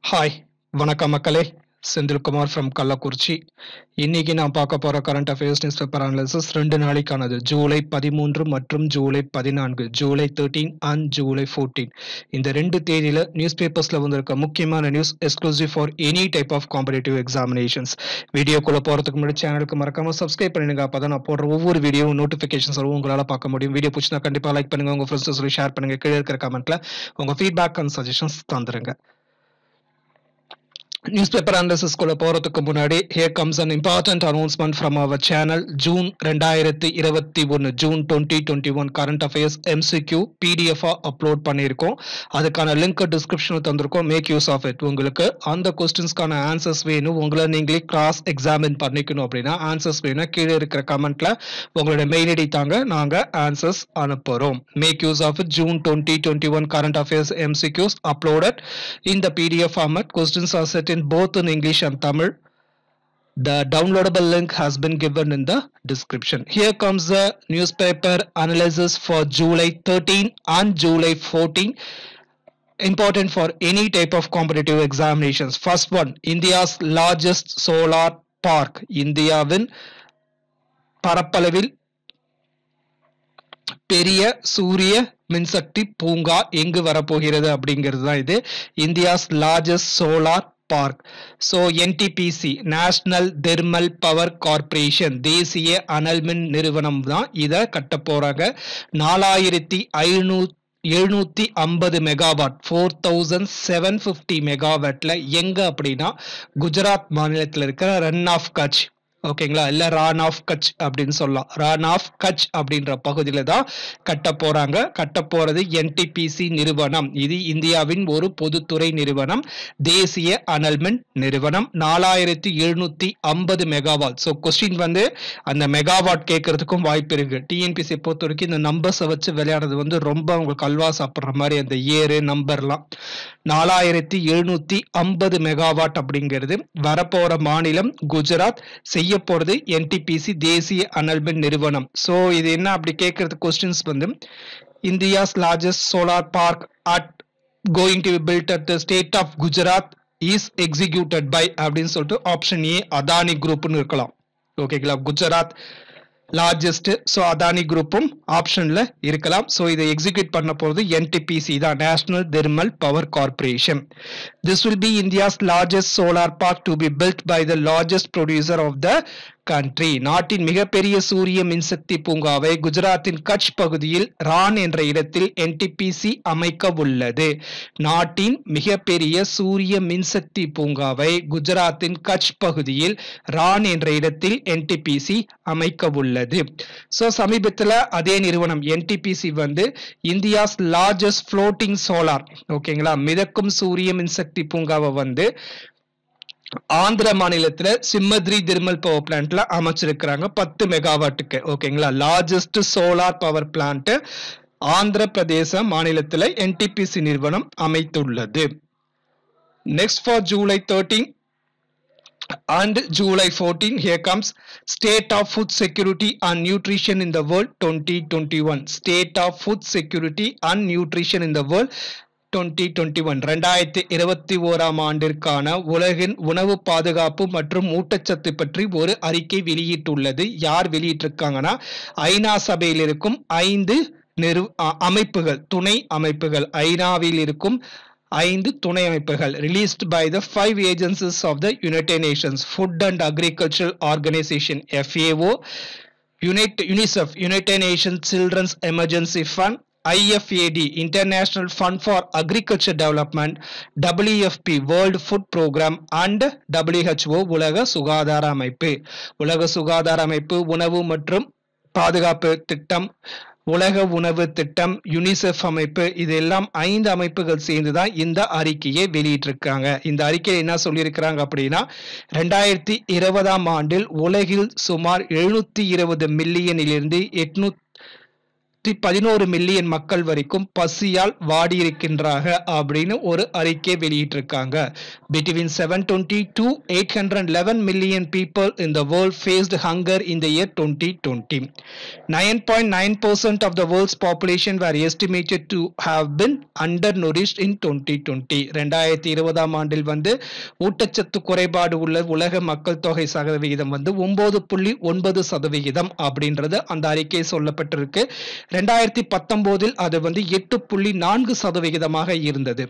Hi வணக்கம் மக்களே. Senthilkumar from Kallakurichi. இன்னைக்கு நான் பார்க்க போற current affairs news paper analysis 2 நாளைக்கானது. ஜூலை 13 மற்றும் ஜூலை 14, ஜூலை 13 அண்ட் ஜூலை 14. இந்த 2 தேதியில நியூஸ் பேப்பர்ஸ்ல வந்திருக்க முக்கியமான news exclusive for any type of competitive examinations. வீடியோக்குள்ள போறதுக்கு முன்னாடி சேனலுக்கு மறக்காம சப்ஸ்கிரைப் பண்ணிடுங்க. அப்பதான் நான் போடுற ஒவ்வொரு வீடியோ நோட்டிபிகேஷன்ஸ் வரும், உங்களால பார்க்க முடியும். வீடியோ பிடிச்சினா கண்டிப்பா லைக் பண்ணுங்க, உங்க ஃப்ரெண்ட்ஸ் சொல்லி ஷேர் பண்ணுங்க. கீழே இருக்கிற கமெண்ட்ல உங்க ஃபீட்பேக் அண்ட் சஜஷன்ஸ் தந்துருங்க. Newspaper analysis குள்ள போறதுக்கு முன்னாடி here comes an important announcement from our channel. June 2021 June 2021 current affairs MCQ PDF upload பண்ணியிருக்கோம். அதுக்கான லிங்க் டிஸ்கிரிப்ஷன்ல தந்திருக்கோம். Make use of it. உங்களுக்கு அந்த கொஸ்டின்ஸ்க்கான ஆன்சர்ஸ் வேணும், உங்களை நீங்களே கிராஸ் எக்ஸாமின் பண்ணிக்கணும் அப்படின்னா ஆன்சர்ஸ் வேணும், கீழே இருக்கிற கமெண்ட்ல உங்களோட மெயில் ஐடி தாங்க, நாங்க ஆன்சர்ஸ் அனுப்புறோம். Make use of it. June 2021 current affairs MCQs uploaded in the PDF format. Questions are set in both in English and Tamil. The downloadable link has been given in the description. Here comes the newspaper analysis for July 13 and July 14. Important for any type of competitive examinations. First one, India's largest solar park. இந்தியாவின் பரப்பளவில் பெரிய சூரிய மின்சக்தி பூங்கா எங்கு வரப்போகிறது அப்படிங்கிறது தான் இது. India's largest solar park. So NTPC national thermal power corporation, தேசிய அனல் மின் நிறுவனம் தான் இதை கட்ட போறாங்க. 4750 மெகாவாட், 4750 மெகாவாட்ல எங்க அப்படின்னா குஜராத் மாநிலத்தில் இருக்கிற ரன் ஆஃப் கட்ச், ஓகேங்களா, இல்ல ரான் ஆஃப் கட்ச் அப்படின்னு சொல்லலாம். ரான் ஆஃப் கட்ச் அப்படின்ற பகுதியில தான் கட்ட போறாங்க. கட்ட போறது என்டிபிசி நிறுவனம். இது இந்தியாவின் ஒரு பொதுத்துறை நிறுவனம், தேசிய அனல்மின் நிறுவனம். 4750 மெகாவாட். ஸோ கொஸ்டின் வந்து அந்த மெகாவாட் கேட்கறதுக்கும் வாய்ப்பு இருக்கு. டிஎன்பிசி பொறுத்த வரைக்கும் இந்த நம்பர்ஸை வச்சு விளையாடுறது வந்து ரொம்ப உங்களுக்கு அல்வா சாப்பிட்ற மாதிரி, அந்த ஏரு நம்பர்லாம். 4750 மெகாவாட் அப்படிங்கிறது வரப்போற மாநிலம் குஜராத், செய்ய போறது என்டிபிசி தேசிய அனல்மின் நிறுவனம். சோ இது என்ன அப்படி கேட்கறது கொஸ்டின்ஸ் வந்து India's largest solar park at going to be built at the state of Gujarat is executed by அப்படின்னு சொல்லிட்டு ஆப்ஷன் ஏ அதானி குரூப்னு இருக்கலாம். ஓகேங்களா, குஜராத் லார்ஜஸ்ட், ஸோ அதானி குரூப்பும் ஆப்ஷன்ல இருக்கலாம். ஸோ இதை எக்ஸிக்யூட் பண்ண போறது என்டிபிசி தான், national thermal power corporation. This will be India's largest solar park to be built by the largest producer of the country. நாட்டின் மிகப்பெரிய சூரிய மின்சக்தி பூங்காவை குஜராத்தின் கட்ச் பகுதியில் ரான் என்ற இடத்தில் என்டிபிசி அமைக்க உள்ளது. நாட்டின் மிகப்பெரிய சூரிய மின்சக்தி பூங்காவை குஜராத்தின் கட்ச் பகுதியில் ரான் என்ற இடத்தில் என்டிபிசி அமைக்க உள்ளது. சோ சமீபத்தில் அதே நிறுவனம் என்டிபிசி வந்து இந்தியாஸ் லார்ஜஸ்ட் ஃப்ளோட்டிங் சோலார், ஓகேங்களா, மிதக்கும் சூரிய மின்சக்தி பூங்காவை வந்து ஆந்திர மாநிலத்துல சிம்மத்ரி தெர்மல் பவர் பிளான்ட்ல அமைச்சிருக்கிறாங்க 10 மெகாவாட்டுக்கு. ஓகேங்களா, largest solar power plant Andhra Pradesh மாநிலத்துல என்டிபிசி நிறுவனம் அமைத்துள்ளது. Next for July 13 and July 14, here comes State of Food Security and Nutrition in the World 2021. State of Food Security and Nutrition in the World 2021. 2021 ஆண்டிற்கான உலகின் உணவு பாதுகாப்பு மற்றும் ஊட்டச்சத்து பற்றி ஒரு அறிக்கை வெளியிட்டுள்ளது. யார் வெளியிட்டிருக்காங்கன்னா ஐநா சபையில் இருக்கும் 5 அமைப்புகள், துணை அமைப்புகள், ஐநாவில் இருக்கும் 5 துணை அமைப்புகள். released by the 5 agencies of the United Nations, Food and Agricultural Organization FAO, UNICEF, United Nations Children's Emergency Fund, IFAD, International Fund for Agriculture Development, WFP, World Food Program and WHO, உலக சுகாதார அமைப்பு. உலக சுகாதார அமைப்பு, உணவு மற்றும் பாதுகாப்பு திட்டம், உலக உணவு திட்டம், யுனிசெஃப் அமைப்பு, இதெல்லாம் 5 அமைப்புகள் சேர்ந்துதான் இந்த அறிக்கையை வெளியிட்டிருக்காங்க. இந்த அறிக்கையில் என்ன சொல்லியிருக்கிறாங்க அப்படின்னா 2020 ஆண்டில் உலகில் சுமார் 720 மில்லியனிலிருந்து 11 மில்லியன் மக்கள் வரைக்கும் பசியால் வாடி இருக்கின்றாங்க அப்படின்னு ஒரு அறிக்கை வெளியிட்டிருக்காங்க. Between 720 to 811 million people in the world faced hunger in the year 2020. 9.9% of the world's population were estimated to have been undernourished in 2020. 2020 ஆண்டில் வந்து ஊட்டச்சத்து குறைபாடு உள்ள உலக மக்கள் தொகை சதவிகிதம் வந்து 9.9% அப்படின்றது அந்த அறிக்கை சொல்லப்பட்டிருக்கு. 2019 அது வந்து 8.4% இருந்தது.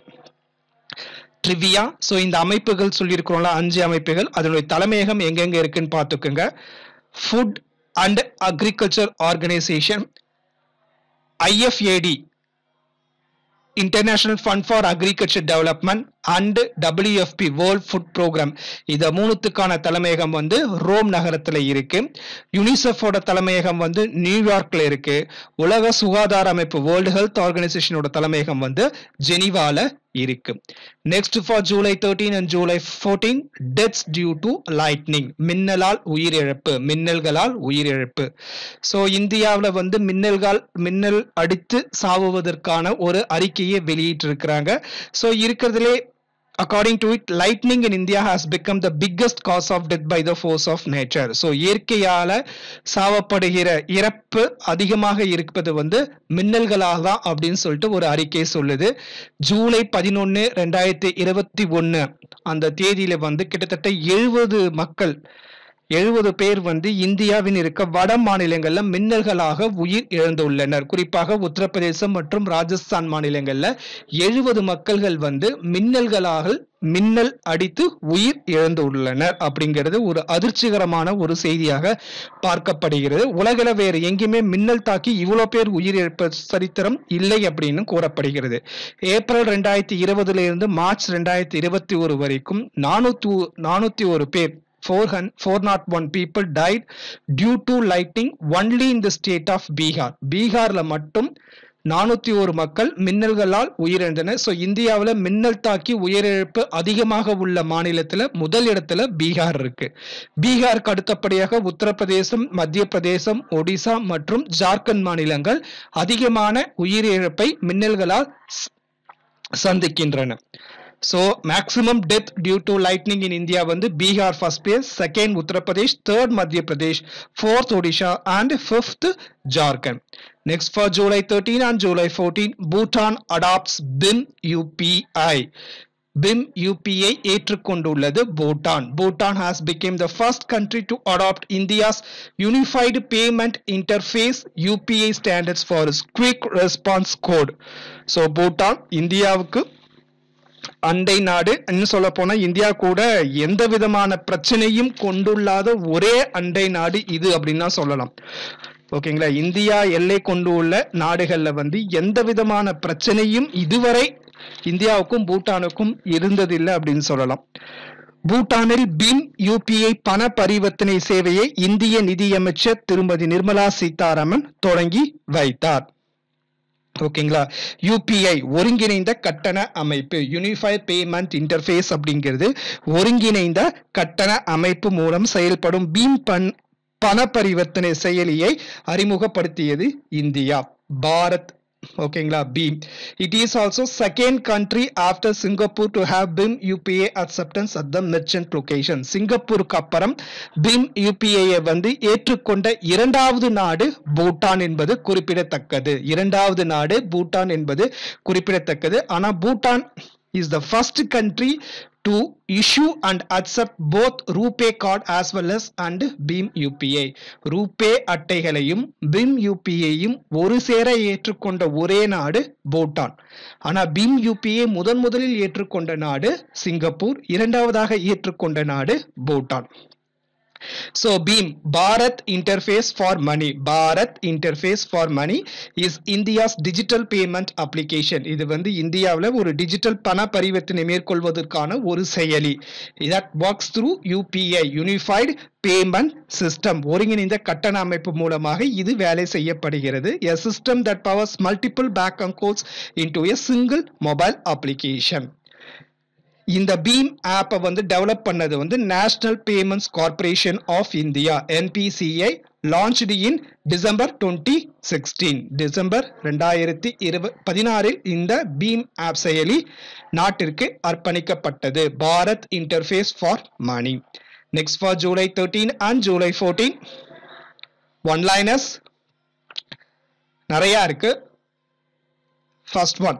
ட்ரிவியா. சோ இந்த அமைப்புகள் சொல்லியிருக்கிறோம்ல 5 அமைப்புகள், அதனுடைய தலைமையகம் எங்கெங்க இருக்குன்னு பார்த்துக்கோங்க. Food and agriculture organisation, IFAD international fund for agriculture development and WFP world food programme. இந்த மூணுத்துக்கான தலைமையகம் வந்து ரோம் நகரத்துல இருக்கு. யுனிசெஃபோட தலைமையகம் வந்து நியூயார்க்ல இருக்கு. உலக சுகாதார அமைப்பு வேர்ல்டு ஹெல்த் ஆர்கனைசேஷனோட தலைமையகம் வந்து ஜெனீவால இருக்கு. Next for July 13 and July 14, deaths due to lightning, மின்னலால் உயிரிழப்பு, மின்னல்களால் உயிரிழப்பு. சோ இந்தியாவுல வந்து மின்னல் அடித்து சாவுவதற்கான ஒரு அறிக்கையை வெளியிட்டு இருக்கிறாங்க. சோ இருக்கிறதுலே according to it, lightning in India has become the biggest cause of death by the force of nature. So இயற்கையால சாவப்படுகிற இறப்பு அதிகமாக இருப்பது வந்து மின்னல்களாக தான் அப்படின்னு சொல்லிட்டு ஒரு அறிக்கை சொல்லுது. ஜூலை 11, 2021 அந்த தேதியில வந்து கிட்டத்தட்ட 70 பேர் வந்து இந்தியாவின் இருக்க வட மாநிலங்கள்ல மின்னல்களாக உயிர் இழந்துள்ளனர். குறிப்பாக உத்தரப்பிரதேசம் மற்றும் ராஜஸ்தான் மாநிலங்கள்ல 70 மக்கள்கள் வந்து மின்னல் அடித்து உயிர் இழந்துள்ளனர் அப்படிங்கிறது ஒரு அதிர்ச்சிகரமான ஒரு செய்தியாக பார்க்கப்படுகிறது. உலகில வேறு எங்கேயுமே மின்னல் தாக்கி இவ்வளவு பேர் உயிர் இழப்ப சரித்திரம் இல்லை அப்படின்னு கூறப்படுகிறது. ஏப்ரல் 2020 இருந்து மார்ச் 2021 வரைக்கும் 401 பேர் 401 people died due to lightning only in the state of Bihar. பீகார்ல மட்டும் 401 மக்கள் மின்னல்களால் உயிரிழந்தனர். சோ இந்தியாவுல மின்னல் தாக்கி உயிரிழப்பு அதிகமாக உள்ள மாநிலத்துல முதல் இடத்துல பீகார் இருக்கு. பீகாருக்கு அடுத்தபடியாக உத்தரப்பிரதேசம், மத்திய பிரதேசம், ஒடிசா மற்றும் ஜார்க்கண்ட் மாநிலங்கள் அதிகமான உயிரிழப்பை மின்னல்களால் சந்திக்கின்றன. So maximum death due to lightning in India வந்து Bihar first place, second Uttar Pradesh, third Madhya Pradesh, fourth Odisha and fifth Jharkhand. Next for July 13 and July 14, Bhutan adopts BIM UPI. BIM UPI ஏற்றுக்கொண்டுள்ளது Bhutan. Bhutan has become the first country to adopt India's unified payment interface UPI standards for its quick response code. So Bhutan இந்தியாவுக்கு அண்டை நாடு. இன்னும் சொல்ல போனா India கூட எந்த விதமான பிரச்சனையும் கொண்டுள்ளாத ஒரே அண்டை நாடு இது அப்படின்னு சொல்லலாம். ஓகேங்களா. இந்தியா எல்லை கொண்டு உள்ள நாடுகள்ல வந்து எந்த விதமான பிரச்சனையும் இதுவரை இந்தியாவுக்கும் பூட்டானுக்கும் இருந்ததில்லை அப்படின்னு சொல்லலாம். பூட்டானில் BIM UPI பண பரிவர்த்தனை சேவையை இந்திய நிதியமைச்சர் திருமதி நிர்மலா சீதாராமன் தொடங்கி வைத்தார். ஓகேங்களா. UPI ஒருங்கிணைந்த கட்டண அமைப்பு, யூனிஃபைட் பேமெண்ட் இன்டர்ஃபேஸ் அப்படிங்கிறது ஒருங்கிணைந்த கட்டண அமைப்பு மூலம் செயல்படும் BIM பண பரிவர்த்தனை செயலியை அறிமுகப்படுத்தியது இந்தியா. பாரத். ஓகேங்களா. BIM. It is also second country after Singapore to have BIM UPI acceptance at the merchant location. சிங்கப்பூருக்கு அப்புறம் BIM UPI வந்து ஏற்றுக்கொண்ட இரண்டாவது நாடு பூட்டான் என்பது குறிப்பிடத்தக்கது. ஆனா Bhutan is the first country to issue and accept both RuPay card as well as and BIM UPI. RuPay அட்டைகளையும் BIM UPI-யும் ஒரு சேர ஏற்றுக்கொண்ட ஒரே நாடு பூட்டான். ஆனா BIM UPI முதலில் ஏற்றுக்கொண்ட நாடு சிங்கப்பூர், இரண்டாவதாக ஏற்றுக்கொண்ட நாடு Bhutan. So BIM, Bharat Interface for Money. Bharat Interface for Money is India's digital payment application. இது வந்து இந்தியாவுல ஒரு டிஜிட்டல் பண பரிவர்த்தனை மேற்கொள்வதற்கான ஒரு செயலி. That works through UPI, Unified Payment System. ஒருங்கிணைந்த கட்டண அமைப்பு மூலமாக இது வேலை செய்யப்படுகிறது. A system that powers multiple bank accounts into a single mobile application. இந்த BIM ஆப்பை வந்து டெவலப் பண்ணது வந்து national payments corporation of India NPCI launched in December 2016. December 2016 இந்த பீம் ஆப் செயலி நாட்டிற்கு அர்ப்பணிக்கப்பட்டது. Bharat interface for money. Next for July 13 and July 14 one liners நிறைய இருக்கு. First one,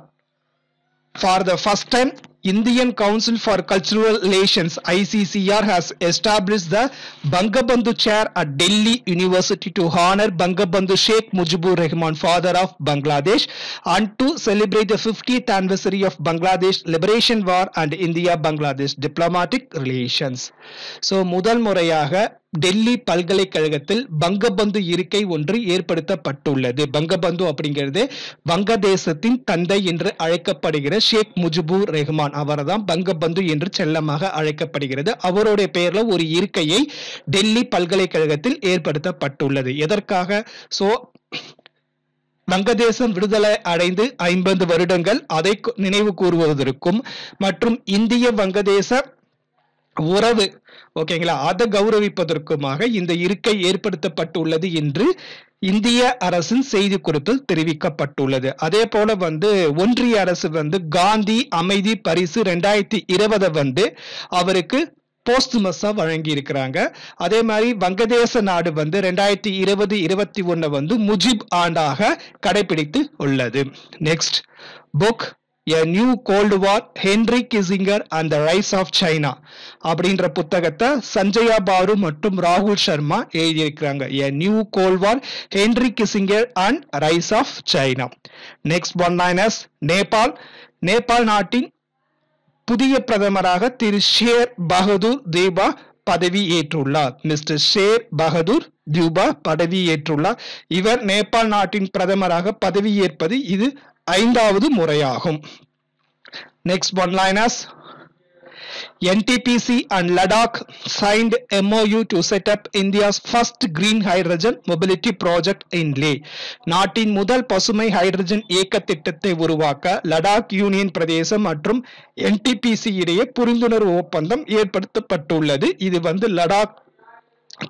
for the first time Indian Council for Cultural Relations ICCR has established the Bangabandhu Chair at Delhi University to honor Bangabandhu Sheikh Mujibur Rahman, father of Bangladesh, and to celebrate the 50th anniversary of Bangladesh Liberation War and India-Bangladesh diplomatic relations. So முதல் முறையாக டெல்லி பல்கலைக்கழகத்தில் பங்கபந்து இருக்கை ஒன்று ஏற்படுத்தப்பட்டுள்ளது. பங்கபந்து அப்படிங்கிறது வங்கதேசத்தின் தந்தை என்று அழைக்கப்படுகிற ஷேக் முஜிபுர் ரஹ்மான், அவர்தான் பங்கபந்து என்று செல்லமாக அழைக்கப்படுகிறது. அவருடைய பெயர்ல ஒரு இருக்கையை டெல்லி பல்கலைக்கழகத்தில் ஏற்படுத்தப்பட்டுள்ளது. எதற்காக? சோ வங்கதேசம் விடுதலை அடைந்து 50 வருடங்கள், அதை நினைவு கூறுவதற்கும் மற்றும் இந்திய வங்கதேச உறவு ஓகேங்களா அதை கௌரவிப்பதற்குமாக இந்த இருக்கை ஏற்படுத்தப்பட்டுள்ளது என்று இந்திய அரசின் செய்திக்குறிப்பில் தெரிவிக்கப்பட்டுள்ளது. அதே போல ஒன்றிய அரசு காந்தி அமைதி பரிசு 2020 அவருக்கு போஸ்டுமஸா வழங்கி இருக்கிறாங்க. அதே மாதிரி வங்கதேச நாடு 2020-21 முஜிப் ஆண்டாக கடைபிடித்து உள்ளது. Next book A New Cold War, Henry Kissinger and the Rise of China அப்படின்ற புத்தகத்தை சஞ்சயா பாரு மற்றும் ராகுல் சர்மா எழுதியிருக்கிறாங்க. A New Cold War, Henry Kissinger and Rise of China. Next one is Nepal. Nepal நாட்டின் புதிய பிரதமராக திரு ஷேர் பகதூர் தேபா பதவி ஏற்றுள்ளார். மிஸ்டர் ஷேர் பகதூர் தேபா பதவி ஏற்றுள்ளார். இவர் நேபாள் நாட்டின் பிரதமராக பதவி ஏற்பது இது 5வது முறையாகும். Next one liners, NTPC and Ladakh signed MOU to set up India's first green hydrogen mobility project in Leh. நாட்டின் முதல் பசுமை ஹைட்ரஜன் இயக்க திட்டத்தை உருவாக்க லடாக் யூனியன் பிரதேசம் மற்றும் NTPC இடையே புரிந்துணர்வு ஒப்பந்தம் ஏற்படுத்தப்பட்டுள்ளது. இது லடாக்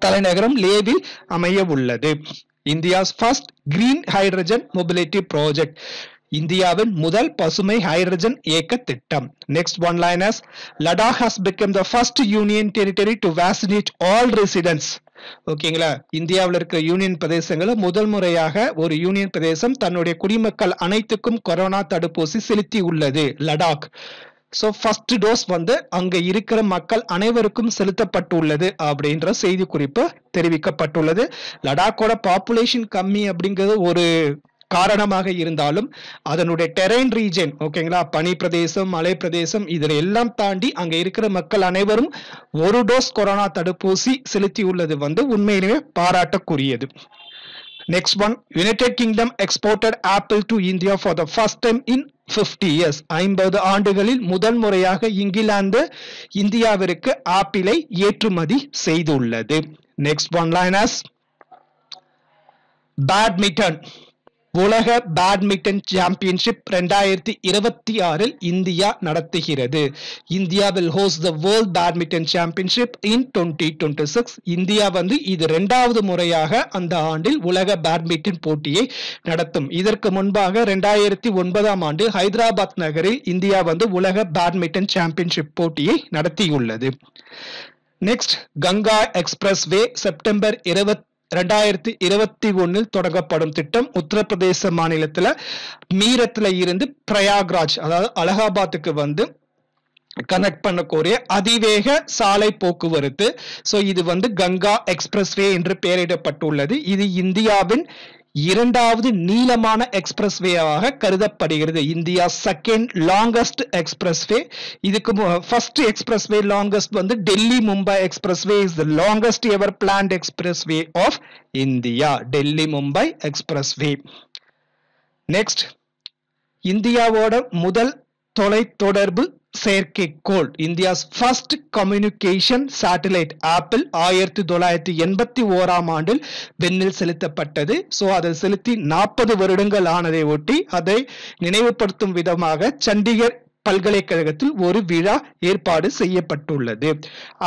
தலைநகரம் லேவில் அமைய உள்ளது. India's first green hydrogen mobility project, இந்தியாவின் முதல் பசுமை ஹைட்ரஜன் இயக்க திட்டம். Next one liners, Ladakh has become the first union territory to vaccinate all residents. ஓகேங்களா, இந்தியாவில் இருக்கிற யூனியன் பிரதேசங்களை முதல் முறையாக ஒரு யூனியன் பிரதேசம் தன்னுடைய குடிமக்கள் அனைத்துக்கும் கொரோனா தடுப்பூசி செலுத்தி உள்ளது லடாக். சோ ஃபர்ஸ்ட் டோஸ் அங்க இருக்கிற மக்கள் அனைவருக்கும் செலுத்தப்பட்டுள்ளது அப்படின்ற செய்தி குறிப்பு தெரிவிக்கப்பட்டுள்ளது. லடாக்கோட பாப்புலேஷன் கம்மி அப்படிங்கிறது ஒரு காரணமாக இருந்தாலும் அதனுடைய டெரைன் ரீஜன் ஓகேங்களா, பனி பிரதேசம், மலை பிரதேசம், இதுல எல்லாம் தாண்டி அங்க இருக்கிற மக்கள் அனைவரும் ஒரு டோஸ் கொரோனா தடுப்பூசி செலுத்தி உள்ளது உண்மையிலேயே பாராட்டக்கூடியது. Next one, United Kingdom exported Apple to India for the first time in 50 years. 50 ஆண்டுகளில் முதல் முறையாக இங்கிலாந்து இந்தியாவிற்கு ஆப்பிளை ஏற்றுமதி செய்துள்ளது. Next one liners, badminton. உலக பேட்மிண்டன் சாம்பியன்ஷிப் 2026 இந்தியா நடத்துகிறது. India will host the World Badminton Championship in 2026. India இது 2வது முறையாக அந்த ஆண்டில் உலக பேட்மிண்டன் போட்டியை நடத்தும். இதற்கு முன்பாக 2009 ஆண்டு ஹைதராபாத் நகரில் இந்தியா உலக பேட்மிண்டன் சாம்பியன்ஷிப் போட்டியை நடத்தியுள்ளது. நெக்ஸ்ட், கங்கா எக்ஸ்பிரஸ்வே செப்டம்பர் 2021 தொடங்கப்படும் திட்டம். உத்தரப்பிரதேச மாநிலத்துல மீரத்ல இருந்து பிரயாக்ராஜ் அதாவது அலகாபாத்துக்கு கனெக்ட் பண்ணக்கூடிய அதிவேக சாலை போக்குவரத்து. சோ இது கங்கா எக்ஸ்பிரஸ்வே என்று பெயரிடப்பட்டுள்ளது. இது இந்தியாவின் 2வது நீளமான எக்ஸ்பிரஸ்வேவாக கருதப்படுகிறது. India second longest expressway. இதுக்கு first expressway longest Delhi Mumbai expressway is the longest ever planned expressway of India. Delhi Mumbai expressway. Next, இந்தியாவோட முதல் தொலைத்தொடர்பு செயற்கைக்கோள், India's first communication satellite Apple 1981 ஆண்டில் விண்ணில் செலுத்தப்பட்டது. சோ அதை செலுத்தி 40 வருடங்கள் ஆனதை ஒட்டி அதை நினைவுபடுத்தும் விதமாக சண்டிகர் பல்கலைக்கழகத்தில் ஒரு விழா ஏற்பாடு செய்யப்பட்டுள்ளது.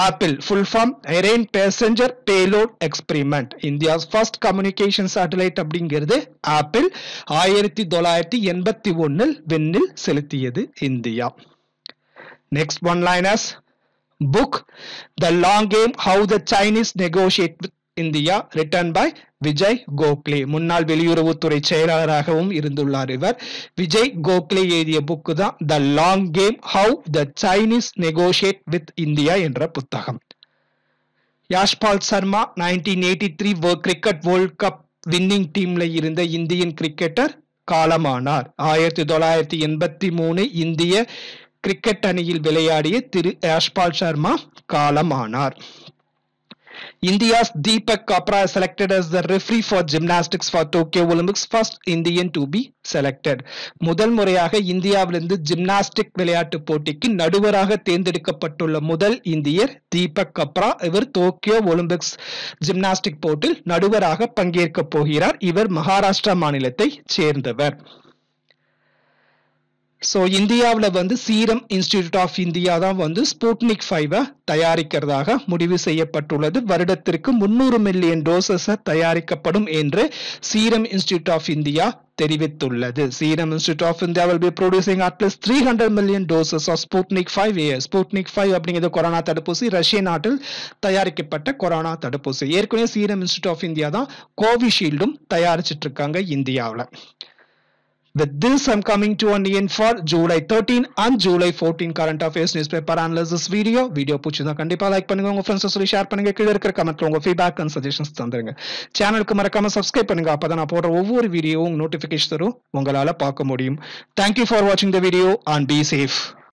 Apple full form Ariane passenger payload experiment. India's first communication satellite அப்படிங்கிறது ஆப்பிள் 1981 விண்ணில் செலுத்தியது India. Next one liners. Book The Long Game How the Chinese Negotiate with India written by Vijay Gokhale. முன்னாள் வெளியுறவுத்துறை செயலாளராகவும் இருந்துள்ளார் இவர். விஜய் கோக்லே எழுதிய புக்கு தான் the long game how the Chinese negotiate with India என்ற புத்தகம். Yashpal Sharma 1983 cricket world cup winning டீம்ல இருந்த இந்தியன் கிரிக்கெட்டர் காலமானார். 1983 இந்திய கிரிக்கெட் அணியில் விளையாடிய திரு யாஷ்பால் சர்மா காலமானார். India's Deepak Kapra is selected as the referee for gymnastics for Tokyo Olympics, first Indian to be selected. முதல் முறையாக இந்தியாவிலிருந்து ஜிம்னாஸ்டிக் விளையாட்டு போட்டிக்கு நடுவராக தேர்ந்தெடுக்கப்பட்டுள்ள முதல் இந்தியர் தீபக் கப்ரா. இவர் டோக்கியோ ஒலிம்பிக்ஸ் ஜிம்னாஸ்டிக் போட்டியில் நடுவராக பங்கேற்க போகிறார். இவர் மகாராஷ்டிரா மாநிலத்தை சேர்ந்தவர். சோ இந்தியாவில் சீரம் இன்ஸ்டிடியூட் ஆஃப் இந்தியா தான் ஸ்புட்னிக் 5 தயாரிக்கிறதாக முடிவு செய்யப்பட்டுள்ளது. வருடத்திற்கு 300 மில்லியன் டோசஸ் தயாரிக்கப்படும் என்று சீரம் இன்ஸ்டிடியூட் ஆஃப் இந்தியா தெரிவித்துள்ளது. Serum Institute of India will be producing at least 300 million doses of Sputnik 5. Sputnik 5 அப்படிங்கிறது கொரோனா தடுப்பூசி, ரஷ்ய நாட்டில் தயாரிக்கப்பட்ட கொரோனா தடுப்பூசி. ஏற்கனவே சீரம் இன்ஸ்டிடியூட் ஆஃப் இந்தியா தான் கோவிஷீல்டும் தயாரிச்சிட்டு இருக்காங்க இந்தியாவில். With this, I'm coming to an end for July 13 and July 14 current affairs newspaper analysis video. Video பிடிச்சிருந்தா கண்டிப்பா லைக் பண்ணுங்க, உங்க ஃப்ரெண்ட்ஸ் சொல்லி ஷேர் பண்ணுங்க, கீழ இருக்கிற கமெண்ட்ல உங்க ஃபீட்பேக் அண்ட் சஜஷன்ஸ் தந்துருங்க. சேனலுக்கு மறக்காம சப்ஸ்கிரைப் பண்ணுங்க, அப்பதான் நான் போடுற ஒவ்வொரு வீடியோவும் நோட்டிபிகேஷன் தரும் உங்களால பார்க்க முடியும். Thank you for watching the video and be safe.